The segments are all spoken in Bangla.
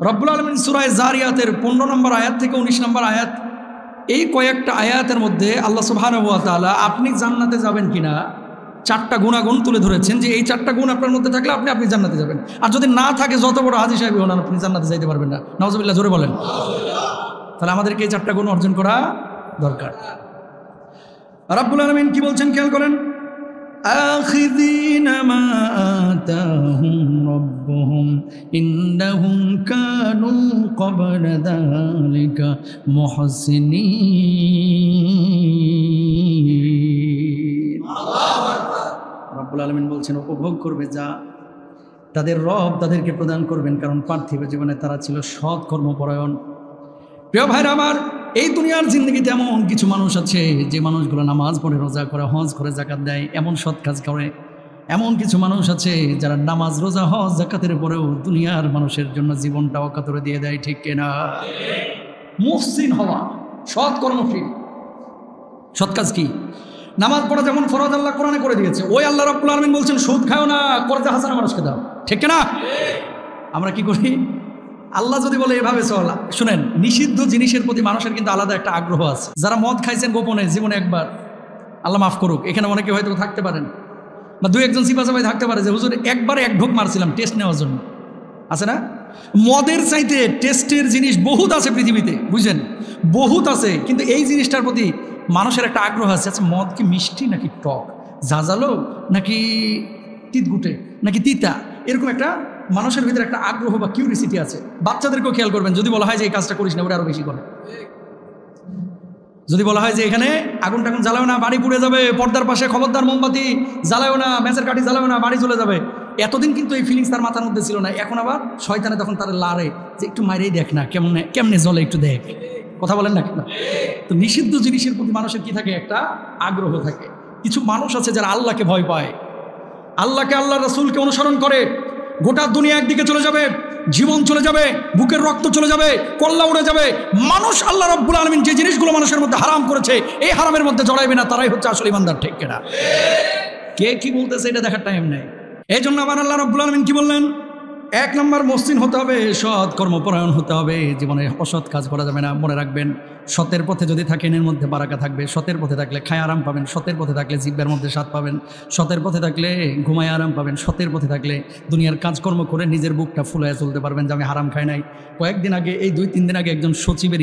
রব্বুল আলামিন সূরা জারিয়াতের 15 নম্বর আয়াত থেকে 19 নম্বর আয়াত, এই কয়েকটা আয়াতের মধ্যে আল্লাহ সুবহানাহু ওয়া তাআলা আপনি জান্নাতে যাবেন কিনা চারটা গুণাগুণ তুলে ধরেছেন, যে এই চারটা গুণ আপনার মধ্যে থাকলে আপনি জান্নাতে যাবেন, আর যদি না থাকে যত বড় হাজী সাহেব হন আপনি জান্নাতে যাইতে পারবেন না। নাউজুবিল্লাহ, জোরে বলেন। তাহলে আমাদেরকে এই চারটা গুণ অর্জন করা দরকার। রব্বুল আলামিন কি বলছেন খেয়াল করেন, আখিযিনা মা আতাহুম রাব্বুহুম ইন্নাহুম কানু ক্বাবলা যালিকা মুহসিনিন। আল্লাহু আকবার। রব্বুল আলামিন বলছেন উপভোগ করবে যা তাদের রব তাদেরকে প্রদান করবেন, কারণ পার্থিব জীবনে তারা ছিল সৎ কর্মপরায়ণ। প্রিয় ভাইরা আমার, এই দুনিয়ার জিন্দগিতে এমন কিছু মানুষ আছে যে মানুষগুলো নামাজ পড়ে, রোজা করে, হজ করে, জাকাত দেয়, এমন সৎ কাজ করে। এমন কিছু মানুষ আছে যারা নামাজ, রোজা, হজ, জাকাতের পরেও দুনিয়ার মানুষের জন্য জীবনটা অকাতরে দিয়ে দেয়, ঠিক কিনা? মুহসিন হওয়া, সৎ কর্মশীল। সৎ কাজ কি? নামাজ পড়া যেমন ফরজ আল্লাহ কোরআনে করে দিয়েছে, ওই আল্লাহ রাব্বুল আলামিন বলছেন সুদ খাও না, করজা হাসানা মানুষকে দাও, ঠিক কিনা? আমরা কি করি? আল্লাহ যদি বলে এভাবে চল, শুনেন, নিষিদ্ধ জিনিসের প্রতি মানুষের কিন্তু আলাদা একটা আগ্রহ আছে। যারা মদ খাইছেন গোপনে জীবনে একবার, আল্লাহ মাফ করুক, এখানে অনেকে হয়তো থাকতে পারেন, বা দুই একজন সিপাসাবাই থাকতে পারে যে হুজুর একবারে এক ঢোক মারছিলাম টেস্ট নেওয়ার জন্য। আছে না? মদের চাইতে টেস্টের জিনিস বহুত আছে পৃথিবীতে, বুঝছেন, বহুত আছে, কিন্তু এই জিনিসটার প্রতি মানুষের একটা আগ্রহ আছে। আচ্ছা, মদ কি মিষ্টি নাকি টক, ঝাঁঝালো নাকি তিতগুটে নাকি তিতা, এরকম একটা মানুষের ভিতরে একটা আগ্রহ বা কিউরিসিটি আছে। বাচ্চাদেরকেও খেয়াল করবেন, যদি বলা হয় যে এই কাজটা করিস না, ওরা আরো বেশি করে। যদি বলা হয় যে এখানে আগুন টাগুন জ্বালাও না, বাড়ি পুড়ে যাবে, পর্দার পাশে খবরদার মোমবাতি জ্বালাও না, মেসের কাঠি জ্বালাও না, বাড়ি চলে যাবে। এতদিন কিন্তু এই ফিলিংস তার মাথার মধ্যে ছিল না, এখন আবার শয়তানে তখন তার লারে যে একটু মাইরেই দেখ না, কেমনে কেমনে জ্বলে একটু দেখ। কথা বলেন না কেন? তো নিষিদ্ধ জিনিসের প্রতি মানুষের কি থাকে? একটা আগ্রহ থাকে। কিছু মানুষ আছে যারা আল্লাহকে ভয় পায়, আল্লাহকে, আল্লাহ রাসূলকে অনুসরণ করে। গোটা দুনিয়া একদিকে চলে যাবে, জীবন চলে যাবে, বুকের রক্ত চলে যাবে, কল্লা উড়ে যাবে, মানুষ আল্লাহ রাব্বুল আলামিন যে জিনিসগুলো মানুষের মধ্যে হারাম করেছে এই হারামের মধ্যে জড়াইবে না, তারাই হচ্ছে আসল ইমানদার, ঠিক কিনা? কে কি বলতেছে এটা দেখার টাইম নেই। এই জন্য আবার আল্লাহ রাব্বুল আলামিন কি বললেন? 1 নম্বর মুহসিন হতে হবে, সৎ কর্মপরায়ণ হতে হবে, জীবনে অসৎ কাজ করা যাবে না। মনে রাখবেন, সতের পথে যদি থাকেন এর মধ্যে বারাকা থাকবে, সতের পথে থাকলে খায় আরাম পাবেন, সতের পথে থাকলে জিহ্বার মধ্যে স্বাদ পাবেন, সতের পথে থাকলে ঘুমায় আরাম পাবেন, সতের পথে থাকলে দুনিয়ার কাজকর্ম করে নিজের বুকটা ফুলায় চলতে পারবেন যে আমি হারাম খাই নাই। কয়েকদিন আগে, এই 2-3 দিন আগে একজন সচিবের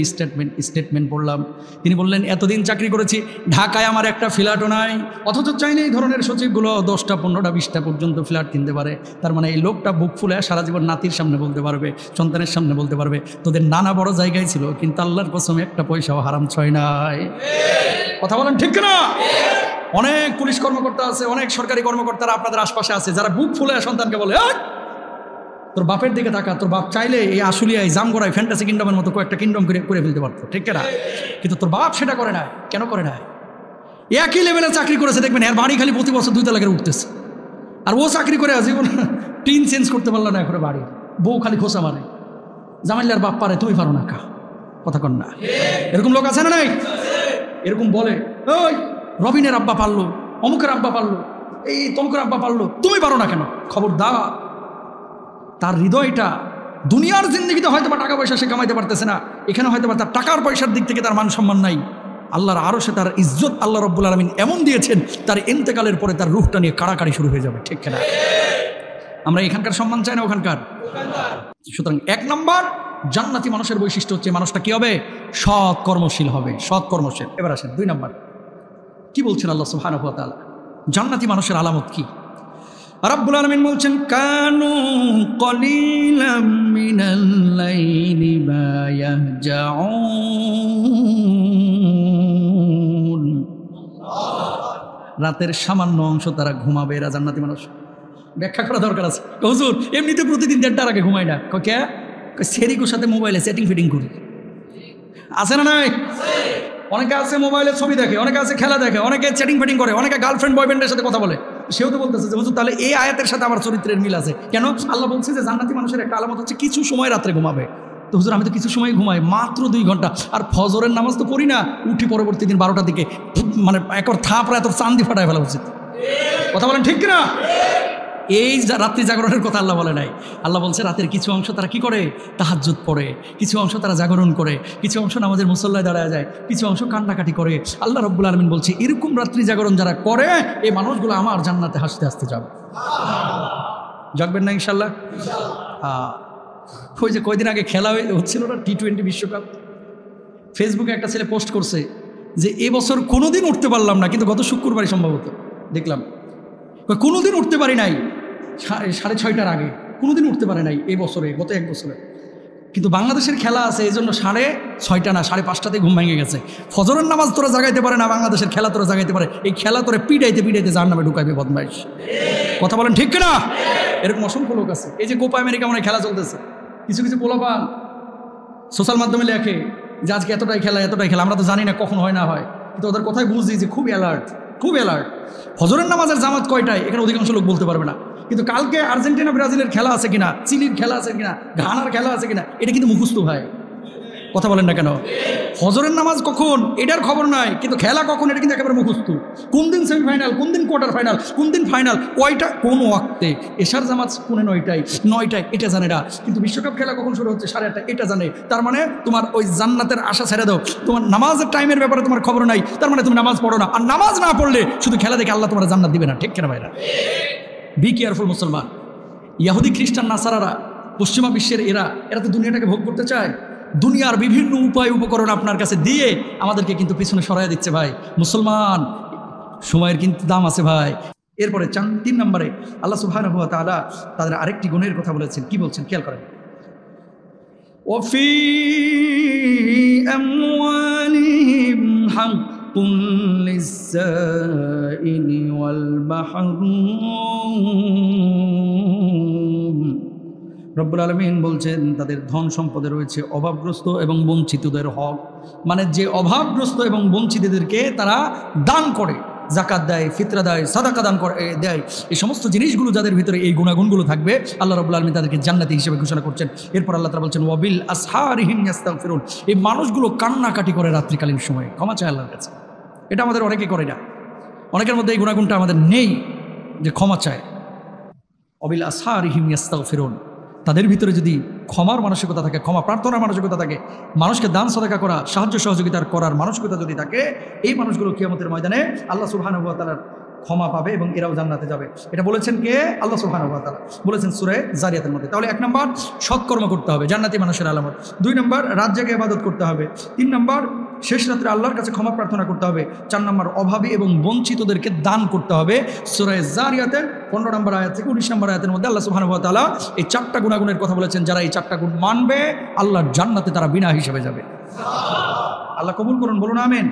স্টেটমেন্ট পড়লাম। তিনি বললেন, এতদিন চাকরি করেছি, ঢাকায় আমার একটা ফ্ল্যাটও নাই, অথচ চাইলে এই ধরনের সচিবগুলো 10টা 15টা 20টা পর্যন্ত ফ্ল্যাট কিনতে পারে। তার মানে এই লোকটা বুক ফুলায় সারা জীবন নাতির সামনে বলতে পারবে, সন্তানের সামনে বলতে পারবে, তোদের নানা বড় জায়গায় ছিল, কিন্তু আল্লাহর কসম একটা পয়সাও হারাম ছয় নাই। কথা বলেন ঠিক না? অনেক পুলিশ কর্মকর্তা আছে, অনেক সরকারি কর্মকর্তারা আপনাদের আশপাশে আছে, যারা বুক ফুলে সন্তানকে বলে, তোর বাপের দিকে তাকা, তোর বাপ চাইলে এই আশুলিয়ায়, জামগড়ায়, ফ্যান্টাসি কিংডমের মতো কয়েকটা কিংডম করে ফেলতে পারতো, ঠিক না? কিন্তু তোর বাপ সেটা করে না। কেন করে না? একই লেভেলে চাকরি করেছে, দেখবেন এর বাড়ি খালি প্রতি বছর 2 তলা করে উঠতেছে, আর ও চাকরি করে জীবন টিন চেঞ্জ করতে পারলো না, এখন বাড়ি বউ খালি খোঁচা মারে, জামাইলার বাপ পারে, তুমি পারো না। কথা কন না? এরকম লোক আছে না নাই? এরকম বলে, ওই রবিনের আব্বা পারলো, অমুকের আব্বা পারলো, এই তমুকের আব্বা পারলো, তুমি পারো না কেন? খবরদার। তার হৃদয়টা দুনিয়ার জিন্দগিতে হয়তো বা টাকা পয়সা সে কামাইতে পারতেছে না, এখানে হয়তো বা তার টাকার পয়সার দিক থেকে তার মান সম্মান নাই, আল্লাহর আরশে তার ইজ্জত আল্লাহ রাব্বুল আলামিন এমন দিয়েছেন, তার ইন্তেকালের পরে তার রূহটা নিয়ে কাড়াকাড়ি শুরু হয়ে যাবে, ঠিক না? আমরা এখানকার সম্মান চাই না ওখানকার। সুতরাং 1 নম্বর জান্নাতি মানুষের বৈশিষ্ট্য হচ্ছে মানুষটা কি হবে? সৎ কর্মশীল হবে, সৎ কর্মশীল। এবার আসেন 2 নম্বর, কি বলছেন আল্লাহ সুবহানাহু ওয়া তাআলা? জান্নাতি মানুষের আলামত কি? রাব্বুল আলামিন বলছেন, কানু কলিলাম মিনাল লাইলি মা ইয়াহজাউন। রাতের সামান্য অংশ তারা ঘুমাবে, এরা জান্নাতি মানুষ। ব্যাখ্যা করা দরকার আছে। হুজুর এমনিতে প্রতিদিন 1:30টার আগে ঘুমাই না, কে? সেরিকুর সাথে মোবাইলে সেটিং ফিটিং করি। আছে না নাই? অনেকে আছে মোবাইলে ছবি দেখে, অনেকে আছে খেলা দেখে, অনেকে চ্যাটিং ফিটিং করে, অনেকে গার্লফ্রেন্ড বয়ফ্রেন্ডের সাথে কথা বলে। সেও তো বলতেছে যে হুজুর তাহলে এই আয়াতের সাথে আমার চরিত্রের মিল আছে কেন? আল্লাহ বলছে যে জান্নাতি মানুষের একটা আলামত হচ্ছে কিছু সময় রাত্রে ঘুমাবে। তো হুজুর আমি তো কিছু সময় ঘুমাই, মাত্র 2 ঘন্টা, আর ফজরের নামাজ তো পড়ি না, উঠি পরবর্তী দিন 12টার দিকে, মানে একর থাপড়া এত চান্দি ফাটায় ফেলা উচিত। কথা বলেন ঠিক কিনা? এই রাত্রি জাগরণের কথা আল্লাহ বলে নাই। আল্লাহ বলছে রাতের কিছু অংশ তারা কি করে, তাহাজ্জুদ পড়ে, কিছু অংশ তারা জাগরণ করে, কিছু অংশ নামাজের মুসল্লায় দাঁড়ায় যায়, কিছু অংশ কান্নাকাটি করে। আল্লাহ রাব্বুল আলামিন বলছে এরকম রাত্রি জাগরণ যারা করে এই মানুষগুলো আমার জান্নাতে হাসতে হাসতে যাবে। জাগবেন না ইনশাল্লাহ? ওই যে কয়দিন আগে খেলা হচ্ছিল না T20 বিশ্বকাপ, ফেসবুকে একটা ছেলে পোস্ট করছে যে এবছর কোনোদিন উঠতে পারলাম না, কিন্তু গত শুক্রবারই সম্ভবত দেখলাম কোনোদিন উঠতে পারি নাই 6:30টার আগে, কোনোদিন উঠতে পারে নাই এই বছরে, গত 1 বছরে। কিন্তু বাংলাদেশের খেলা আছে এই জন্য 6:30 না 5:30 ঘুম ভেঙে গেছে। ফজরের নামাজ তোরা জাগাইতে পারে না, বাংলাদেশের খেলা তোরা জাগাইতে পারে। এই খেলা তোরা পিটাইতে পিটাইতে জাহান্নামে ঢুকাইবে বদমাইশ। কথা বলেন ঠিক কিনা? এরকম অসংখ্য লোক আছে। এই যে কোপা আমেরিকা মনে খেলা চলতেছে, কিছু কিছু পোলাপান সোশ্যাল মাধ্যমে লেখে যে আজকে এতটাই খেলা এতটাই খেলা, আমরা তো জানি না কখন হয় না হয়, কিন্তু ওদের কথাই বুঝছি যে খুব অ্যালার্ট, খুব অ্যালার্ট। ফজরের নামাজের জামাত কয়টায় এখানে অধিকাংশ লোক বলতে পারবে না, কিন্তু কালকে আর্জেন্টিনা ব্রাজিলের খেলা আছে কিনা, চিলির খেলা আছে কিনা, ঘানার খেলা আছে কিনা, এটা কিন্তু মুখস্থ ভাই। কথা বলেন না কেন? ফজরের নামাজ কখন এটার খবর নাই, কিন্তু খেলা কখন এটা কিন্তু একেবারে মুখস্থ। কোন দিন সেমিফাইনাল, কোন দিন কোয়ার্টার ফাইনাল, কোন দিন ফাইনাল, কয়টা কোন ওয়াক্তে, এশার জামাত 9টায় এটা জানে না, কিন্তু বিশ্বকাপ খেলা কখন শুরু হচ্ছে 8:30 এটা জানে। তার মানে তোমার ওই জান্নাতের আশা ছেড়ে দাও, তোমার নামাজের টাইমের ব্যাপারে তোমার খবর নাই, তার মানে তুমি নামাজ পড়ো না। আর নামাজ না পড়লে শুধু খেলা দেখে আল্লাহ তোমার জান্নাত দিবে না। ঠিক কেনা ভাইরা? বি কেয়ারফুল মুসলমান। ইহুদি খ্রিস্টান নাসারারা পশ্চিমা বিশ্বের এরা তো দুনিয়াটাকে ভোগ করতে চায়। দুনিয়ার বিভিন্ন উপায় উপকরণ আপনার কাছে দিয়ে আমাদেরকে কিন্তু পিছনে সরাই দিচ্ছে ভাই। মুসলমান, সময়ের কিন্তু দাম আছে ভাই। এরপরে 3 নম্বরে আল্লাহ সুবহানাহু ওয়া তাআলা তাদের আরেকটি গুণের কথা বলেছেন। কি বলছেন খেয়াল করেন। ওয়াফি আমওয়ালিহিম হাক্কুন লিস-সাইলি ওয়াল মাহরুম। রব্বুল আলামিন বলছেন তাদের ধন সম্পদে রয়েছে অভাবগ্রস্ত এবং বঞ্চিতদের হক। মানে যে অভাবগ্রস্ত এবং বঞ্চিতদেরকে তারা দান করে, যাকাত দেয়, ফিতরা দেয়, সাদাকা দান করে দেয়, এই সমস্ত জিনিসগুলো যাদের ভিতরে এই গুণাগুণগুলো থাকবে আল্লাহ রাব্বুল আলামিন তাদেরকে জান্নাতি হিসেবে ঘোষণা করছেন। এরপর আল্লাহ তাআলা বলছেন ওয়াবিল আসহারিহিম ইস্তাগফিরুন। এই মানুষগুলো কান্নাকাটি করে রাত্রিকালীন সময়ে, ক্ষমা চায় আল্লাহর কাছে। এটা আমাদের অনেকে করে না, অনেকের মধ্যে এই গুণাগুণটা আমাদের নেই যে ক্ষমা চায়। ওয়াবিল আসহারিহিম ইস্তাগফিরুন। তাদের ভিতরে যদি ক্ষমার মানসিকতা থাকে, ক্ষমা প্রার্থনার মানসিকতা থাকে, মানুষকে দান সদকা করা, সাহায্য সহযোগিতার করার মানসিকতা যদি থাকে, এই মানুষগুলো কিয়ামতের ময়দানে আল্লাহ সুবহানাহু ওয়া তাআলার ক্ষমা পাবে এবং এরাও জান্নাতে যাবে। এটা বলেছেন কে? আল্লাহ সুবহানাহু ওয়া তাআলা বলেছেন সূরা জারিয়াতের মধ্যে। তাহলে 1 নম্বর সৎকর্ম করতে হবে, জান্নাতি মানুষের আলামত। 2 নম্বর রাত জেগে ইবাদত করতে হবে। 3 নম্বর শেষ রাত্রে আল্লাহর কাছে ক্ষমা প্রার্থনা করতে হবে। 4 নম্বর অভাবী এবং বঞ্চিতদেরকে দান করতে হবে। সূরা জারিয়াতের 15 নম্বর আয়াত থেকে 19 নম্বর আয়াতের মধ্যে আল্লাহ সুবহানাহু ওয়া তাআলা এই 4টা গুণাগুণের কথা বলেছেন। যারা এই 4টা গুণ মানবে আল্লাহর জান্নাতে তারা বিনা হিসেবে যাবে। আল্লাহ কবুল করুন, বলুন আমিন।